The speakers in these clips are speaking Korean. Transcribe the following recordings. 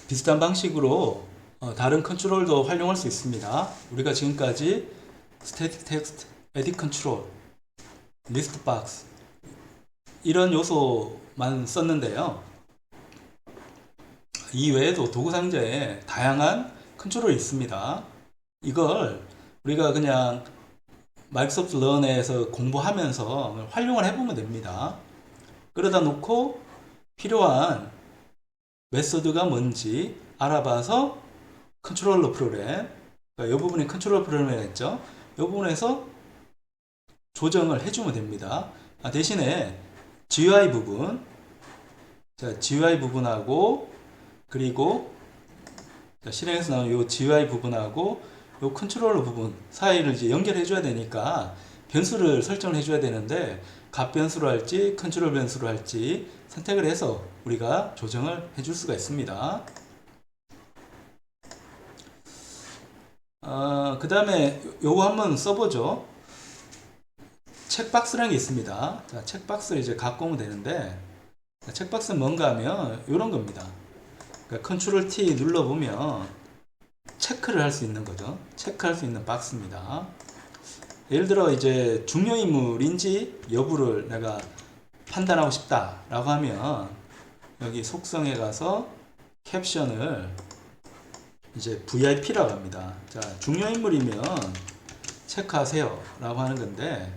비슷한 방식으로 다른 컨트롤도 활용할 수 있습니다. 우리가 지금까지 Static Text, Edit Control, List Box 이런 요소만 썼는데요. 이 외에도 도구 상자에 다양한 컨트롤이 있습니다. 이걸 우리가 그냥 마이크로소프트 런에서 공부하면서 활용을 해보면 됩니다. 그러다 놓고 필요한 메소드가 뭔지 알아봐서 컨트롤러 프로그램, 그러니까 이 부분이 컨트롤러 프로그램이라 했죠. 이 부분에서 조정을 해주면 됩니다. 대신에 GUI 부분, 자, GUI 부분하고 그리고 실행에서 나오는 이 GUI 부분하고 이 컨트롤러 부분 사이를 이제 연결해 줘야 되니까 변수를 설정을 해 줘야 되는데 값 변수로 할지 컨트롤 변수로 할지 선택을 해서 우리가 조정을 해줄 수가 있습니다. 그 다음에 요거 한번 써보죠. 책박스라는 게 있습니다. 자, 책박스를 이제 갖고 오면 되는데, 책박스는 뭔가 하면 이런 겁니다. 그러니까 컨트롤 T 눌러보면 체크를 할 수 있는 거죠. 체크할 수 있는 박스입니다. 예를 들어 이제 중요 인물인지 여부를 내가 판단하고 싶다 라고 하면 여기 속성에 가서 캡션을 이제 VIP라고 합니다. 자, 중요 인물이면 체크하세요 라고 하는 건데,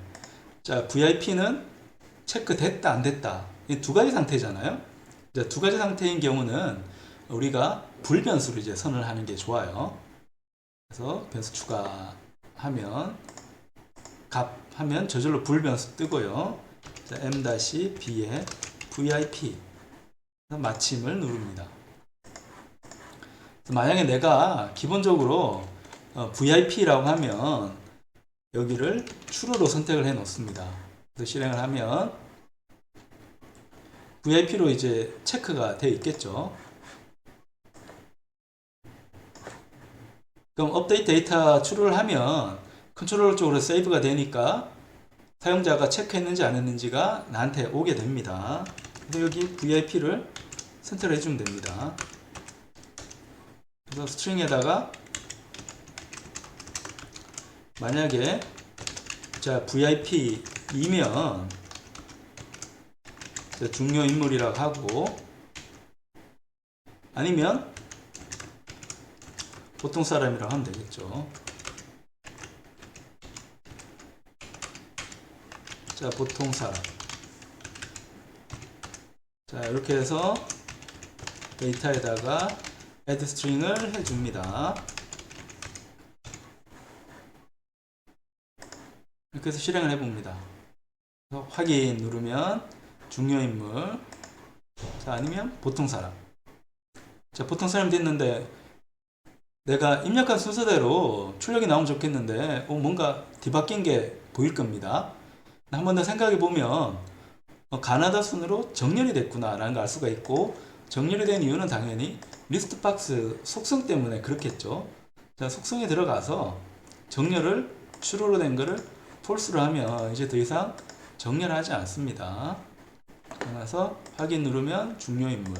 자, VIP는 체크됐다 안 됐다 이 두 가지 상태잖아요. 두 가지 상태인 경우는 우리가 불변수로 이제 선을 하는 게 좋아요. 그래서 변수 추가하면 값 하면 저절로 불변수 뜨고요. 자, m-b에 VIP 마침을 누릅니다. 만약에 내가 기본적으로 VIP라고 하면 여기를 true로 선택을 해 놓습니다. 그래서 실행을 하면 VIP로 이제 체크가 되어 있겠죠. 그럼 업데이트 데이터 true를 하면 컨트롤러 쪽으로 세이브가 되니까 사용자가 체크했는지 안 했는지가 나한테 오게 됩니다. 그래서 여기 VIP를 선택을 해주면 됩니다. 그래서 스트링에다가 만약에 자 VIP이면 중요 인물이라고 하고, 아니면 보통 사람이라고 하면 되겠죠. 자, 보통 사람. 자, 이렇게 해서 데이터에다가 add string을 해줍니다. 이렇게 해서 실행을 해봅니다. 확인 누르면 중요인물, 자, 아니면 보통 사람. 자, 보통 사람이 됐는데 내가 입력한 순서대로 출력이 나오면 좋겠는데 뭔가 뒤바뀐 게 보일 겁니다. 한 번 더 생각해 보면 가나다 순으로 정렬이 됐구나 라는 걸 알 수가 있고, 정렬이 된 이유는 당연히 리스트 박스 속성 때문에 그렇겠죠. 자, 속성에 들어가서 정렬을 true로 된 거를 false로 하면 이제 더 이상 정렬하지 않습니다. 그래서 확인 누르면 중요 인물,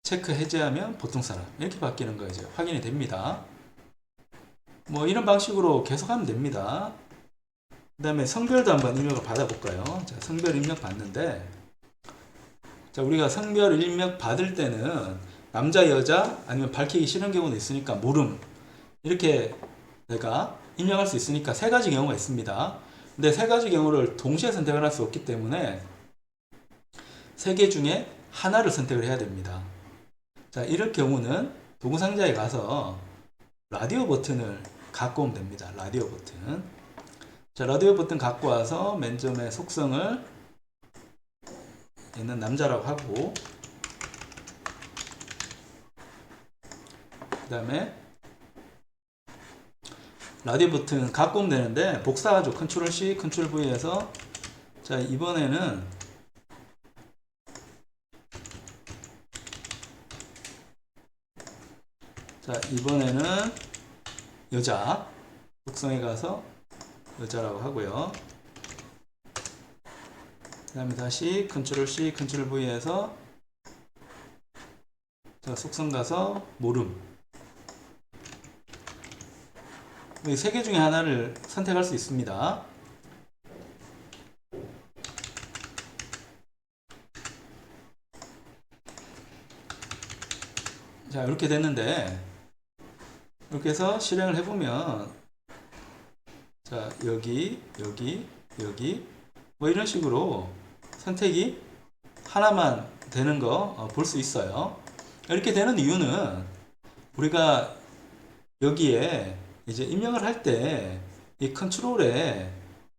체크 해제하면 보통 사람, 이렇게 바뀌는 거 이제 확인이 됩니다. 뭐 이런 방식으로 계속하면 됩니다. 그 다음에 성별도 한번 입력을 받아볼까요? 자, 성별 입력 받는데, 자, 우리가 성별 입력 받을 때는 남자, 여자, 아니면 밝히기 싫은 경우도 있으니까 모름, 이렇게 내가 입력할 수 있으니까 세 가지 경우가 있습니다. 근데 세 가지 경우를 동시에 선택을 할 수 없기 때문에 세 개 중에 하나를 선택을 해야 됩니다. 자, 이럴 경우는 도구 상자에 가서 라디오 버튼을 갖고 오면 됩니다. 라디오 버튼. 자, 라디오 버튼 갖고 와서 맨 처음에 속성을 얘는 남자라고 하고, 그 다음에 라디오 버튼 갖고 오면 되는데 복사하죠. 컨트롤 C, 컨트롤 V에서, 자, 이번에는 여자 속성에 가서 여자라고 하고요. 그 다음에 다시 컨트롤 C, 컨트롤 V에서 속성 가서 모름. 이 세 개 중에 하나를 선택할 수 있습니다. 자, 이렇게 됐는데, 이렇게 해서 실행을 해보면, 자, 여기, 뭐 이런 식으로 선택이 하나만 되는 거 볼 수 있어요. 이렇게 되는 이유는 우리가 여기에 이제 입력을 할 때 이 컨트롤에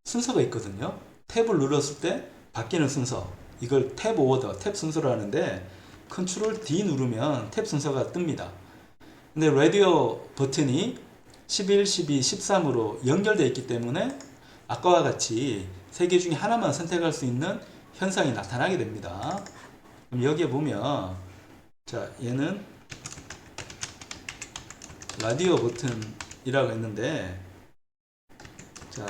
순서가 있거든요. 탭을 눌렀을 때 바뀌는 순서, 이걸 탭 오더, 탭 순서로 하는데 컨트롤 D 누르면 탭 순서가 뜹니다. 근데 라디오 버튼이 11, 12, 13으로 연결되어 있기 때문에 아까와 같이 세 개 중에 하나만 선택할 수 있는 현상이 나타나게 됩니다. 그럼 여기에 보면, 자, 얘는 라디오 버튼이라고 했는데, 자,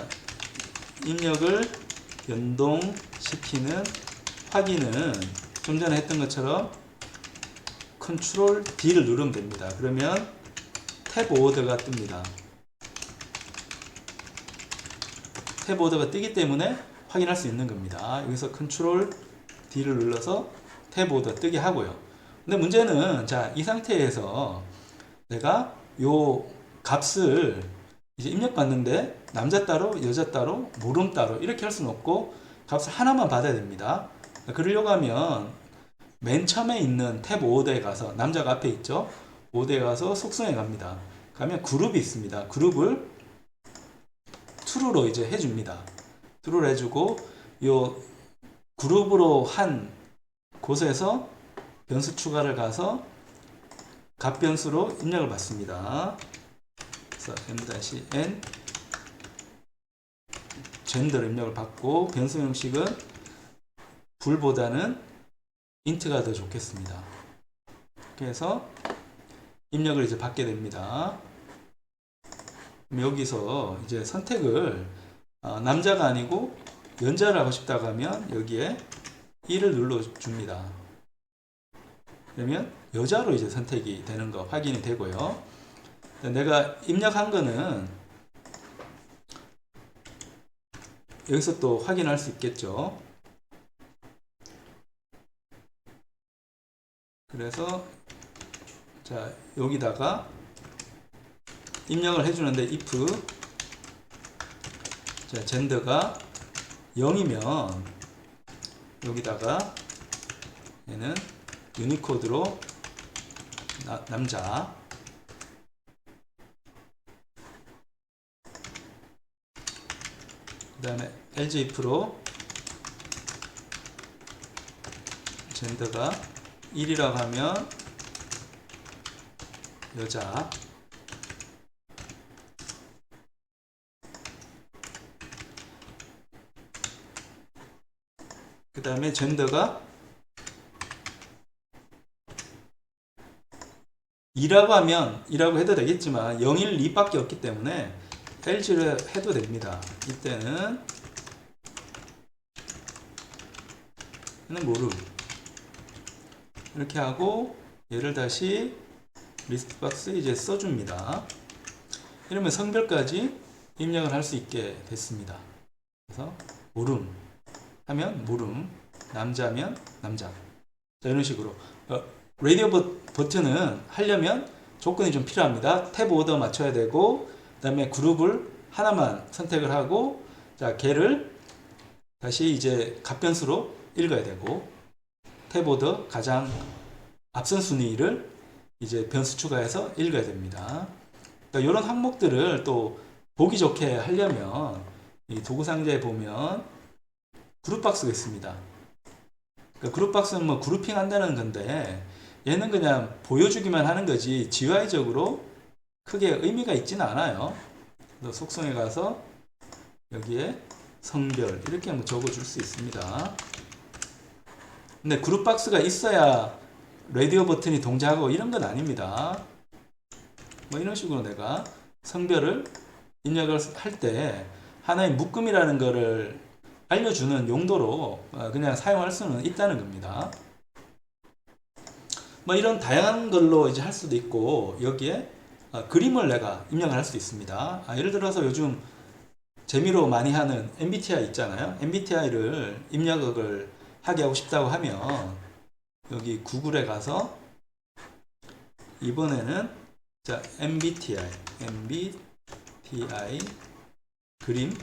입력을 연동시키는 확인은 좀 전에 했던 것처럼 컨트롤 D를 누르면 됩니다. 그러면 탭 오더가 뜹니다. 탭 오더가 뜨기 때문에 확인할 수 있는 겁니다. 여기서 컨트롤 D를 눌러서 탭 오더 뜨게 하고요. 근데 문제는, 자, 이 상태에서 내가 요 값을 이제 입력받는데 남자 따로, 여자 따로, 모름 따로 이렇게 할 수는 없고 값을 하나만 받아야 됩니다. 그러려고 하면 맨 처음에 있는 탭 오더에 가서, 남자가 앞에 있죠? 오더에 가서 속성에 갑니다. 가면 그룹이 있습니다. 그룹을 true로 이제 해줍니다. true로 해주고 요 그룹으로 한 곳에서 변수 추가를 가서 값 변수로 입력을 받습니다. 그래서 m-n 젠더를 입력을 받고 변수 형식은 불보다는 int가 더 좋겠습니다. 그래서 입력을 이제 받게 됩니다. 여기서 이제 선택을 남자가 아니고 연자를 하고 싶다고 하면 여기에 1을 눌러줍니다. 그러면 여자로 이제 선택이 되는 거 확인이 되고요. 내가 입력한 거는 여기서 또 확인할 수 있겠죠. 그래서 자, 여기다가 입력을 해주는데 if 자, 젠더가 0이면 여기다가 얘는 유니코드로 남자, 그 다음에 else if로 젠더가 1이라고 하면 여자, 그 다음에 젠더가 2라고 하면 2라고 해도 되겠지만 0, 1, 2밖에 없기 때문에 else를 해도 됩니다. 이때는 모름 이렇게 하고 얘를 다시 리스트 박스에 이제 써줍니다. 이러면 성별까지 입력을 할 수 있게 됐습니다. 그래서 모름 하면 모름, 남자면 남자. 자, 이런 식으로 라디오 버튼은 하려면 조건이 좀 필요합니다. 탭 오더 맞춰야 되고, 그 다음에 그룹을 하나만 선택을 하고, 자, 걔를 다시 이제 값변수로 읽어야 되고, 탭 오더 가장 앞선 순위를 이제 변수 추가해서 읽어야 됩니다. 그러니까 이런 항목들을 또 보기 좋게 하려면 이 도구 상자에 보면 그룹 박스가 있습니다. 그러니까 그룹 박스는 뭐 그룹핑 한다는 건데 얘는 그냥 보여주기만 하는 거지 GUI적으로 크게 의미가 있지는 않아요. 그래서 속성에 가서 여기에 성별 이렇게 한번 적어줄 수 있습니다. 근데 그룹 박스가 있어야 라디오 버튼이 동작하고 이런 건 아닙니다. 뭐 이런 식으로 내가 성별을 입력을 할 때 하나의 묶음이라는 거를 알려주는 용도로 그냥 사용할 수는 있다는 겁니다. 뭐 이런 다양한 걸로 이제 할 수도 있고, 여기에 그림을 내가 입력을 할 수도 있습니다. 예를 들어서 요즘 재미로 많이 하는 MBTI 있잖아요. MBTI를 입력을 하게 하고 싶다고 하면 여기 구글에 가서 이번에는 자 MBTI 그림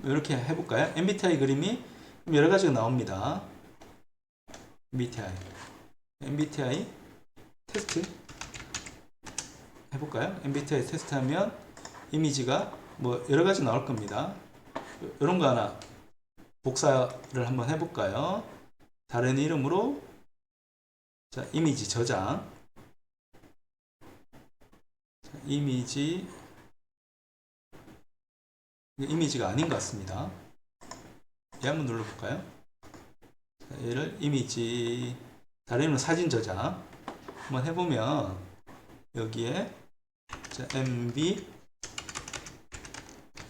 이렇게 해볼까요? MBTI 그림이 여러 가지가 나옵니다. MBTI 테스트 해볼까요? MBTI 테스트 하면 이미지가 뭐 여러 가지 나올 겁니다. 이런 거 하나 복사를 한번 해볼까요? 다른 이름으로 자 이미지 저장, 자, 이미지가 아닌 것 같습니다. 얘 한번 눌러볼까요? 자, 얘를 이미지, 다른 이름으로 사진 저장 한번 해보면 여기에 자,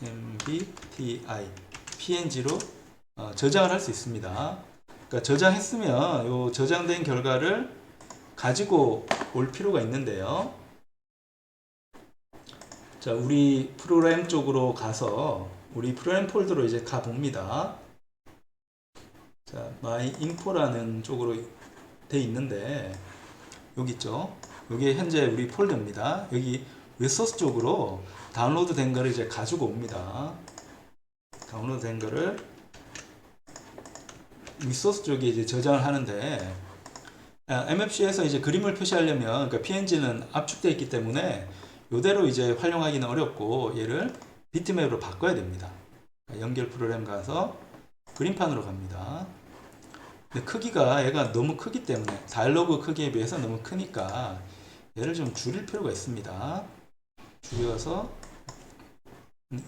MBTI PNG로 저장을 할 수 있습니다. 그러니까 저장했으면 요 저장된 결과를 가지고 올 필요가 있는데요. 자, 우리 프로그램 쪽으로 가서 우리 프로그램 폴더로 이제 가 봅니다. 자, my info라는 쪽으로 돼 있는데 여기 있죠. 여기 현재 우리 폴더입니다. 여기 리소스 쪽으로 다운로드 된 거를 이제 가지고 옵니다. 다운로드 된 거를 리소스 쪽에 이제 저장을 하는데 MFC에서 이제 그림을 표시하려면 그러니까 PNG는 압축되어 있기 때문에 이대로 이제 활용하기는 어렵고 얘를 비트맵으로 바꿔야 됩니다. 연결 프로그램 가서 그림판으로 갑니다. 근데 크기가 얘가 너무 크기 때문에 다이얼로그 크기에 비해서 너무 크니까 얘를 좀 줄일 필요가 있습니다. 줄여서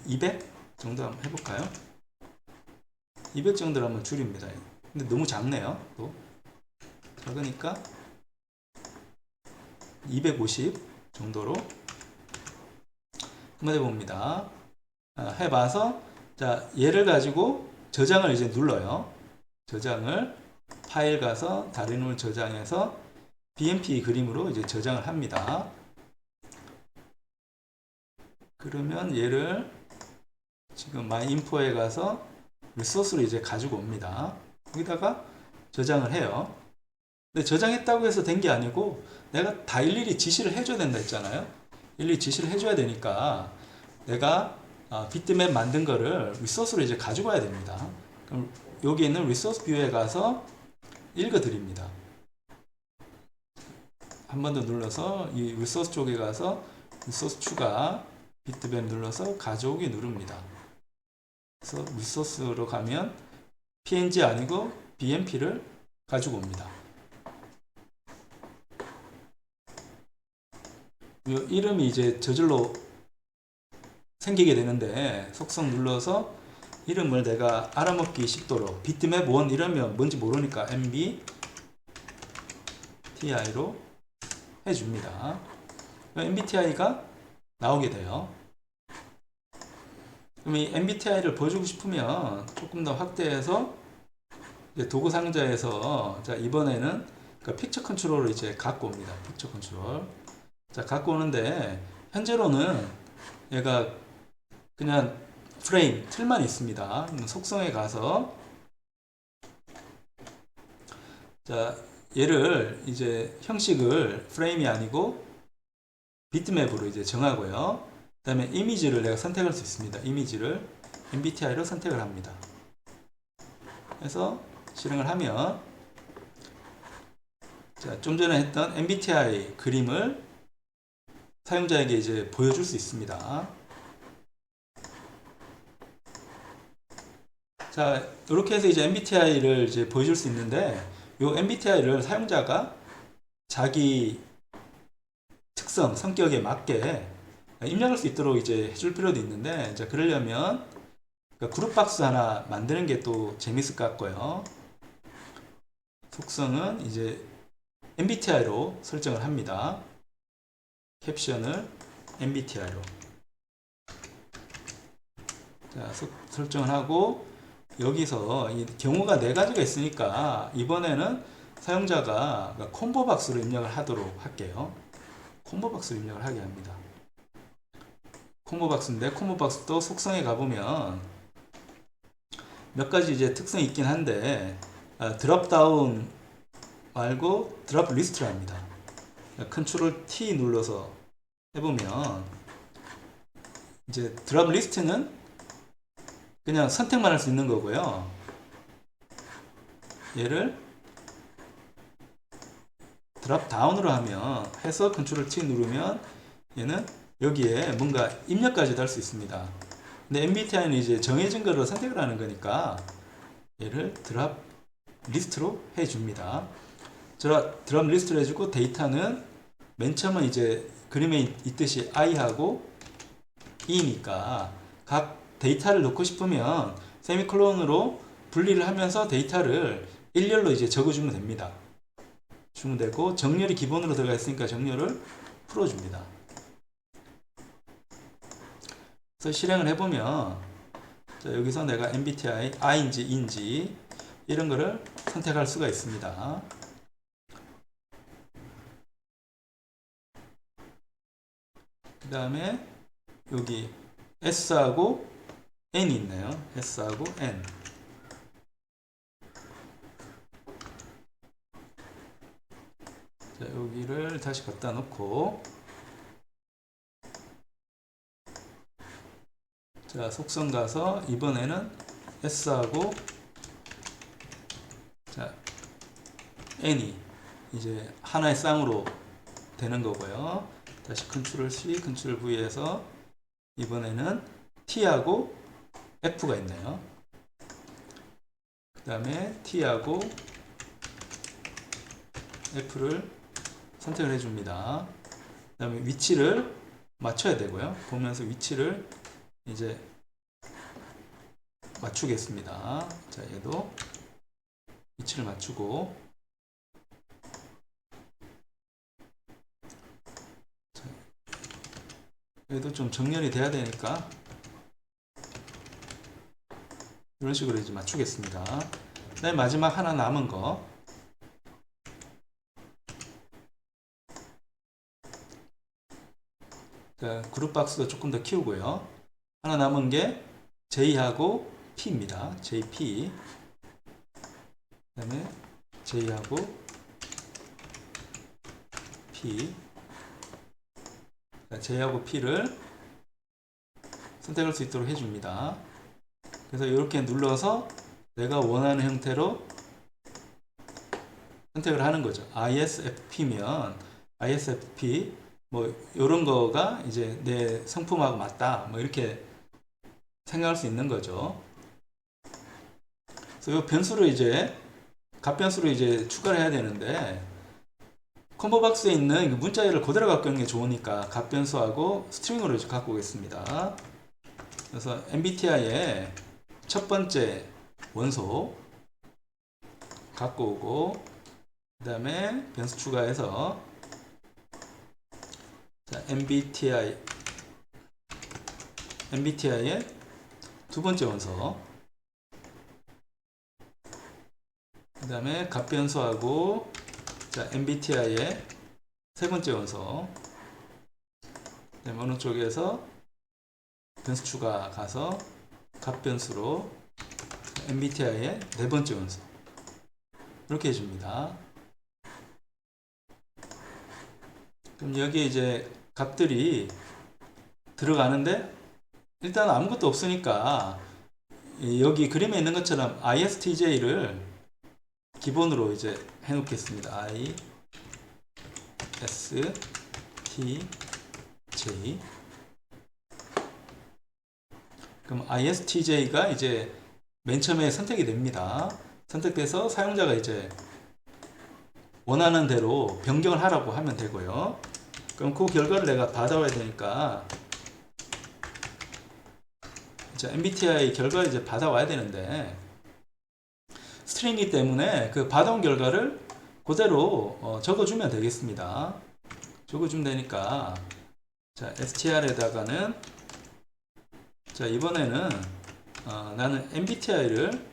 200 정도 한번 해볼까요? 200 정도로 한번 줄입니다. 근데 너무 작네요. 또 작으니까 250 정도로 한번 해봅니다. 해봐서 자 얘를 가지고 저장을 이제 눌러요. 저장을 파일 가서 다른 이름을 저장해서 BMP 그림으로 이제 저장을 합니다. 그러면 얘를 지금 myinfo에 가서 리소스로 이제 가지고 옵니다. 여기다가 저장을 해요. 근데 저장했다고 해서 된 게 아니고 내가 다 일일이 지시를 해줘야 된다 했잖아요. 일일이 지시를 해줘야 되니까 내가 비트맵 만든 거를 리소스로 이제 가지고 와야 됩니다. 그럼 여기 있는 리소스 뷰에 가서 읽어 드립니다. 한 번 더 눌러서 이 리소스 쪽에 가서 리소스 추가 비트맵 눌러서 가져오기 누릅니다. 그래서 리소스로 가면 PNG 아니고 BMP를 가지고 옵니다. 이 이름이 이제 저절로 생기게 되는데 속성 눌러서 이름을 내가 알아먹기 쉽도록 비트맵 1 이러면 뭔지 모르니까 MBTI로 해줍니다. MBTI가 나오게 돼요. 그럼 이 MBTI를 보여주고 싶으면 조금 더 확대해서 이제 도구 상자에서 자 이번에는 그러니까 픽처 컨트롤을 이제 갖고 옵니다. 픽처 컨트롤. 자 갖고 오는데 현재로는 얘가 그냥 프레임 틀만 있습니다. 속성에 가서 자 얘를 이제 형식을 프레임이 아니고 비트맵으로 이제 정하고요. 그 다음에 이미지를 내가 선택할 수 있습니다. 이미지를 MBTI로 선택을 합니다. 그래서 실행을 하면 자, 좀 전에 했던 MBTI 그림을 사용자에게 이제 보여줄 수 있습니다. 자, 이렇게 해서 이제 MBTI를 이제 보여줄 수 있는데, 이 MBTI를 사용자가 자기 특성, 성격에 맞게 입력할 수 있도록 이제 해줄 필요도 있는데, 자, 그러려면 그룹 박스 하나 만드는 게 또 재밌을 것 같고요. 속성은 이제 MBTI로 설정을 합니다. 캡션을 MBTI로 자, 설정을 하고 여기서 이 경우가 4가지가 있으니까 이번에는 사용자가 콤보 박스로 입력을 하도록 할게요. 콤보 박스로 입력을 하게 합니다. 콤보 박스인데 콤보 박스도 속성에 가보면 몇 가지 이제 특성이 있긴 한데 드롭 다운 말고 드롭 리스트를 합니다. 컨트롤 T 눌러서 해보면 이제 드롭 리스트는 그냥 선택만 할 수 있는 거고요. 얘를 드롭 다운으로 하면 해서 컨트롤 T 누르면 얘는 여기에 뭔가 입력까지도 할 수 있습니다. 근데 MBTI는 이제 정해진 거를 선택을 하는 거니까 얘를 드롭 리스트로 해줍니다. 드롭 리스트로 해주고 데이터는 맨 처음은 이제 그림에 있듯이 I하고 E니까 각 데이터를 넣고 싶으면 세미콜론으로 분리를 하면서 데이터를 일렬로 이제 적어주면 됩니다. 주면 되고 정렬이 기본으로 들어가 있으니까 정렬을 풀어줍니다. 그래서 실행을 해보면 자, 여기서 내가 MBTI I인지 E인지 이런 거를 선택할 수가 있습니다. 그 다음에 여기 S하고 N이 있네요. S하고 N. 자, 여기를 다시 갖다 놓고 자, 속성 가서 이번에는 S하고 자, N이 이제 하나의 쌍으로 되는 거고요. 다시 컨트롤 C, 컨트롤 V에서 이번에는 T하고 F가 있네요. 그 다음에 T하고 F를 선택을 해줍니다. 그 다음에 위치를 맞춰야 되고요. 보면서 위치를 이제 맞추겠습니다. 자, 얘도 위치를 맞추고 자, 얘도 좀 정렬이 돼야 되니까 이런 식으로 이제 맞추겠습니다. 그다음에 마지막 하나 남은 거 자, 그룹 박스도 조금 더 키우고요. 하나 남은 게 J하고 P입니다. JP 그 다음에 J하고 P J하고 P를 선택할 수 있도록 해줍니다. 그래서 이렇게 눌러서 내가 원하는 형태로 선택을 하는 거죠. ISFP면 ISFP 뭐 이런 거가 이제 내 성품하고 맞다 뭐 이렇게 생각할 수 있는 거죠. 그래서 이 변수를 이제 값변수로 이제 추가를 해야 되는데 콤보 박스에 있는 문자열을 그대로 갖고 있는 게 좋으니까 값변수하고 스트링으로 이제 갖고 오겠습니다. 그래서 MBTI의 첫 번째 원소 갖고 오고 그 다음에 변수 추가해서 자, MBTI의 두 번째 원소 그 다음에 값변수하고 자, MBTI의 세 번째 원소 그 다음에 어느 쪽에서 변수 추가 가서 값변수로 MBTI의 네 번째 원소 이렇게 해줍니다. 그럼 여기에 이제 값들이 들어가는데 일단 아무것도 없으니까 여기 그림에 있는 것처럼 ISTJ를 기본으로 이제 해 놓겠습니다. ISTJ 그럼 ISTJ가 이제 맨 처음에 선택이 됩니다. 선택돼서 사용자가 이제 원하는 대로 변경을 하라고 하면 되고요. 그럼 그 결과를 내가 받아와야 되니까 자, MBTI 결과를 이제 받아와야 되는데 스트링이기 때문에 그 받아온 결과를 그대로 적어주면 되겠습니다. 적어주면 되니까 자, str에다가는 자, 이번에는 나는 MBTI를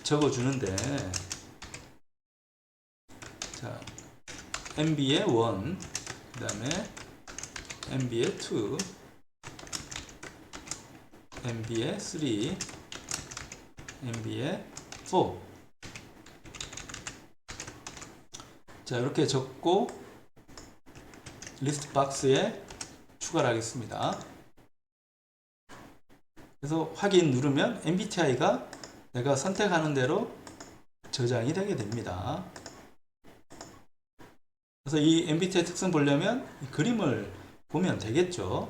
적어주는데 MB의 1, 그 다음에 MB의 2, MB의 3, MB의 4. 자, 이렇게 적고 리스트 박스에 추가를 하겠습니다. 그래서 확인 누르면 MBTI가 내가 선택하는 대로 저장이 되게 됩니다. 그래서 이 MBTI 특성 보려면 이 그림을 보면 되겠죠.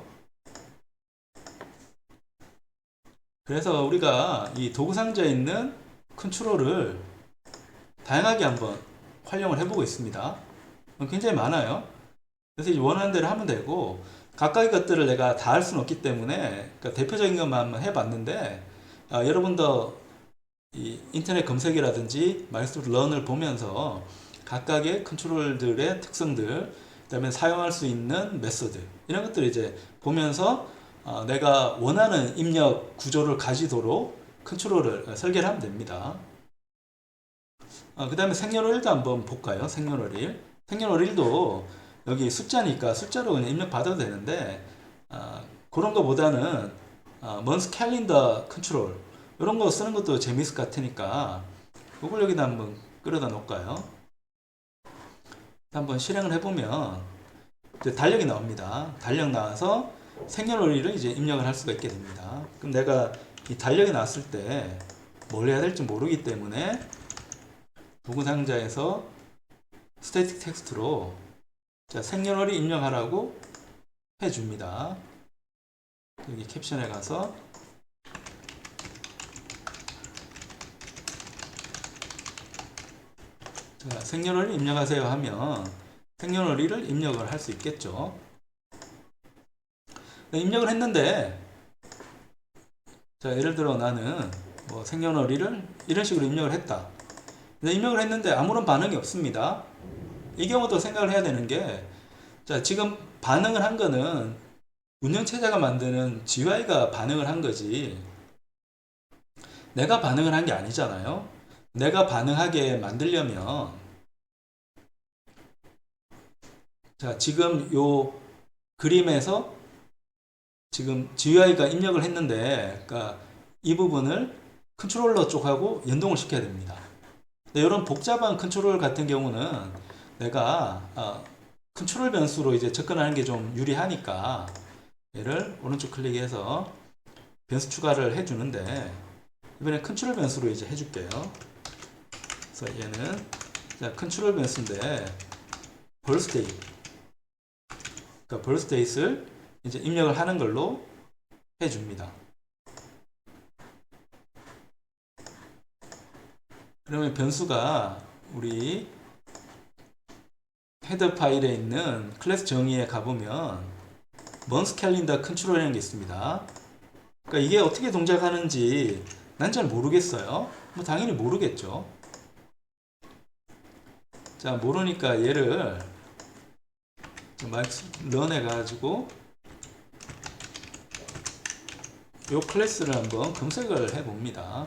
그래서 우리가 이 도구 상자에 있는 컨트롤을 다양하게 한번 활용을 해보고 있습니다. 굉장히 많아요. 그래서 이제 원하는 대로 하면 되고, 각각의 것들을 내가 다 할 수는 없기 때문에 그러니까 대표적인 것만 한번 해봤는데, 여러분도 이 인터넷 검색이라든지 마이크로소프트 런을 보면서 각각의 컨트롤들의 특성들, 그 다음에 사용할 수 있는 메소드, 이런 것들을 이제 보면서 내가 원하는 입력 구조를 가지도록 컨트롤을 설계를 하면 됩니다. 그 다음에 생년월일도 한번 볼까요? 생년월일. 생년월일도 여기 숫자니까 숫자로 그냥 입력 받아도 되는데, 그런 거보다는 먼스 캘린더 컨트롤 이런 거 쓰는 것도 재밌을 것 같으니까 이걸 여기다 한번 끌어다 놓을까요? 한번 실행을 해보면 이제 달력이 나옵니다. 달력 나와서 생년월일을 이제 입력을 할 수가 있게 됩니다. 그럼 내가 이 달력이 나왔을 때 뭘 해야 될지 모르기 때문에 도구 상자에서 스태틱 텍스트로 자, 생년월일 입력하라고 해줍니다. 여기 캡션에 가서 자, 생년월일 입력하세요 하면 생년월일을 입력을 할 수 있겠죠. 입력을 했는데, 자, 예를 들어 나는 뭐 생년월일을 이런 식으로 입력을 했다. 입력을 했는데 아무런 반응이 없습니다. 이 경우도 생각을 해야 되는 게, 자, 지금 반응을 한 거는 운영체제가 만드는 GUI가 반응을 한 거지, 내가 반응을 한 게 아니잖아요. 내가 반응하게 만들려면, 자, 지금 요 그림에서 지금 GUI가 입력을 했는데, 그러니까 이 부분을 컨트롤러 쪽하고 연동을 시켜야 됩니다. 이런 복잡한 컨트롤 같은 경우는 내가 컨트롤 변수로 이제 접근하는 게 좀 유리하니까 얘를 오른쪽 클릭해서 변수 추가를 해주는데, 이번에 컨트롤 변수로 이제 해줄게요. 그래서 얘는 자, 컨트롤 변수인데 birthday, 그러니까 birthdate를 이제 입력을 하는 걸로 해줍니다. 그러면 변수가 우리 헤더 파일에 있는 클래스 정의에 가보면 먼스 캘린더 컨트롤이라는 게 있습니다. 그러니까 이게 어떻게 동작하는지 난 잘 모르겠어요. 뭐 당연히 모르겠죠. 자, 모르니까 얘를 런 해가지고 요 클래스를 한번 검색을 해봅니다.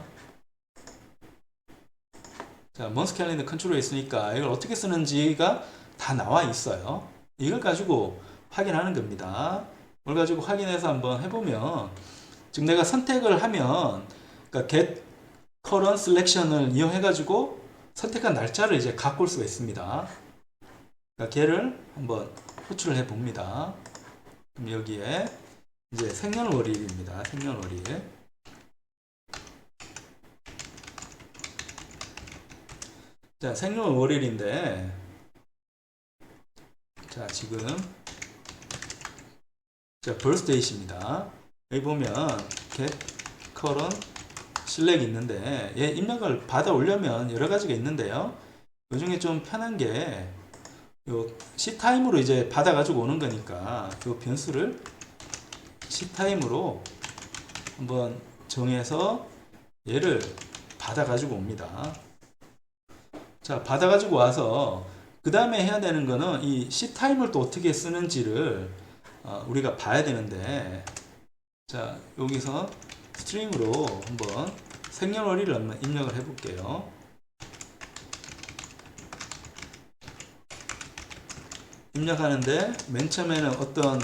자, 먼스 캘린더 컨트롤에 있으니까 이걸 어떻게 쓰는지가 다 나와 있어요. 이걸 가지고 확인하는 겁니다. 이걸 가지고 확인해서 한번 해보면, 지금 내가 선택을 하면, 그러니까 get current selection을 이용해가지고 선택한 날짜를 이제 바꿀 수가 있습니다. 그러니까 걔를 한번 호출을 해봅니다. 그럼 여기에 이제 생년월일입니다. 생년월일. 자, 생년월일인데, 자, 지금 자, birthdate입니다. 여기 보면 get current select 있는데, 얘 입력을 받아 오려면 여러 가지가 있는데요. 그 중에 좀 편한 게 요 시타임으로 이제 받아 가지고 오는 거니까 요 변수를 시타임으로 한번 정해서 얘를 받아 가지고 옵니다. 자, 받아 가지고 와서 그 다음에 해야 되는 거는 이 시타임을 또 어떻게 쓰는지를 우리가 봐야 되는데, 자, 여기서 스트링으로 한번 생년월일을 한번 입력을 해 볼게요. 입력하는데 맨 처음에는 어떤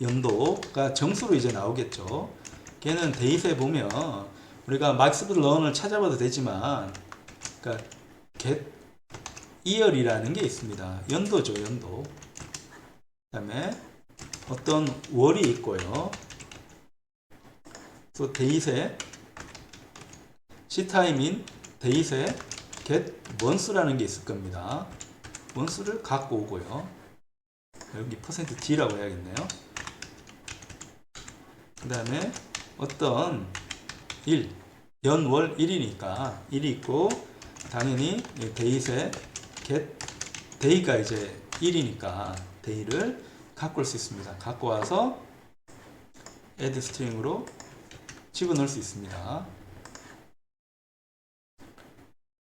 연도가 정수로 이제 나오겠죠. 걔는 데이트에 보면 우리가 maximum run을 찾아봐도 되지만, 그러니까 get year이라는 게 있습니다. 연도죠, 연도. 그 다음에 어떤 월이 있고요. 또 데이트에 ctime인 데이트에 get months라는 게 있을 겁니다. months를 갖고 오고요. 여기 %d라고 해야겠네요. 그 다음에 어떤 일, 연, 월, 일이니까 일이 있고, 당연히 데이트에 get day가 이제 일이니까 day를 갖고 올 수 있습니다. 갖고 와서 add string으로 집어넣을 수 있습니다.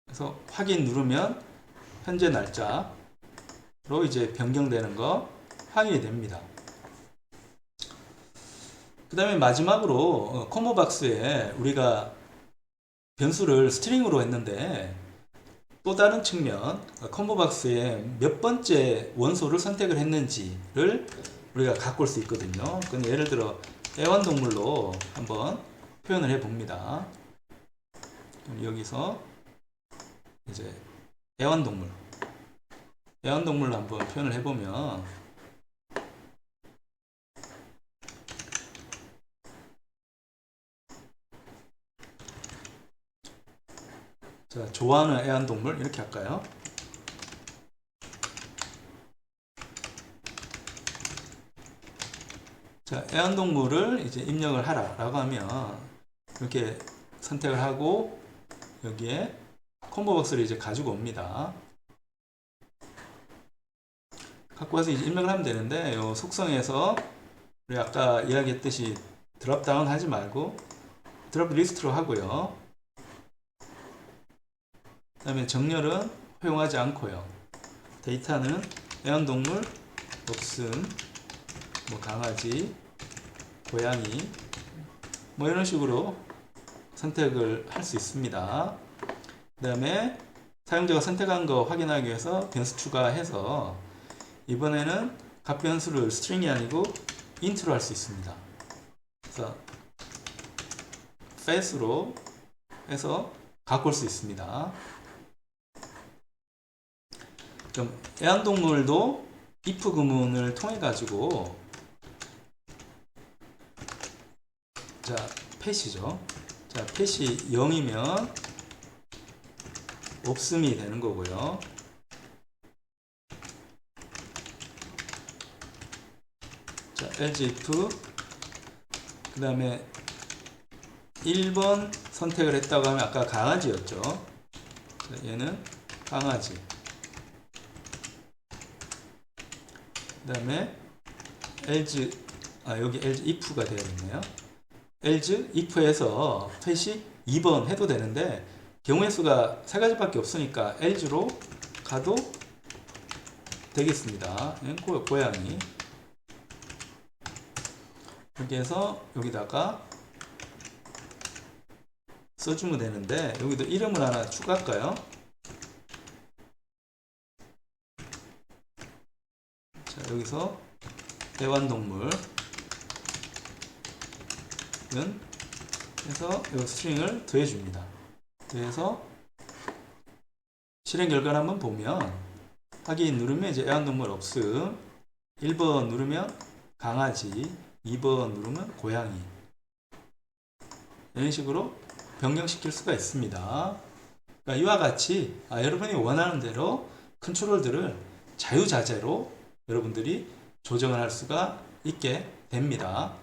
그래서 확인 누르면 현재 날짜로 이제 변경되는 거 확인이 됩니다. 그 다음에 마지막으로 콤보 박스에 우리가 변수를 스트링으로 했는데, 또 다른 측면 콤보 박스에 몇 번째 원소를 선택을 했는지를 우리가 갖고 올 수 있거든요. 근데 예를 들어 애완동물로 한번 표현을 해 봅니다. 여기서 이제 애완동물로 한번 표현을 해 보면, 자, 좋아하는 애완동물 이렇게 할까요? 자, 애완동물을 이제 입력을 하라 라고 하면 이렇게 선택을 하고 여기에 콤보 박스를 이제 가지고 옵니다. 갖고 와서 이제 입력을 하면 되는데, 요 속성에서 우리 아까 이야기했듯이 드롭 다운 하지 말고 드롭 리스트로 하고요. 그 다음에 정렬은 허용하지 않고요. 데이터는 애완동물 없음, 뭐 강아지, 고양이, 뭐 이런 식으로 선택을 할 수 있습니다. 그 다음에 사용자가 선택한 거 확인하기 위해서 변수 추가해서 이번에는 각 변수를 스트링이 아니고 인트로 할 수 있습니다. 그래서 face로 해서 갖고 올 수 있습니다. 그럼 애완동물도 if 구문을 통해 가지고, 자, pet이죠. 자, pet이 0이면 없음이 되는 거고요. 자, else if, 그 다음에 1번 선택을 했다고 하면 아까 강아지였죠. 자, 얘는 강아지. 그 다음에 else, 여기 else if가 되어있네요. else if에서 pet이 2번 해도 되는데 경우의 수가 3가지밖에 없으니까 else로 가도 되겠습니다. 고양이. 이렇게 해서 여기다가 써주면 되는데, 여기도 이름을 하나 추가할까요? 자, 여기서 애완동물은 해서 이 스트링을 더해줍니다. 더해서 실행 결과를 한번 보면, 확인 누르면 이제 애완동물 없음, 1번 누르면 강아지, 2번 누르면 고양이, 이런 식으로 변경시킬 수가 있습니다. 그러니까 이와 같이 여러분이 원하는 대로 컨트롤들을 자유자재로 여러분들이 조정을 할 수가 있게 됩니다.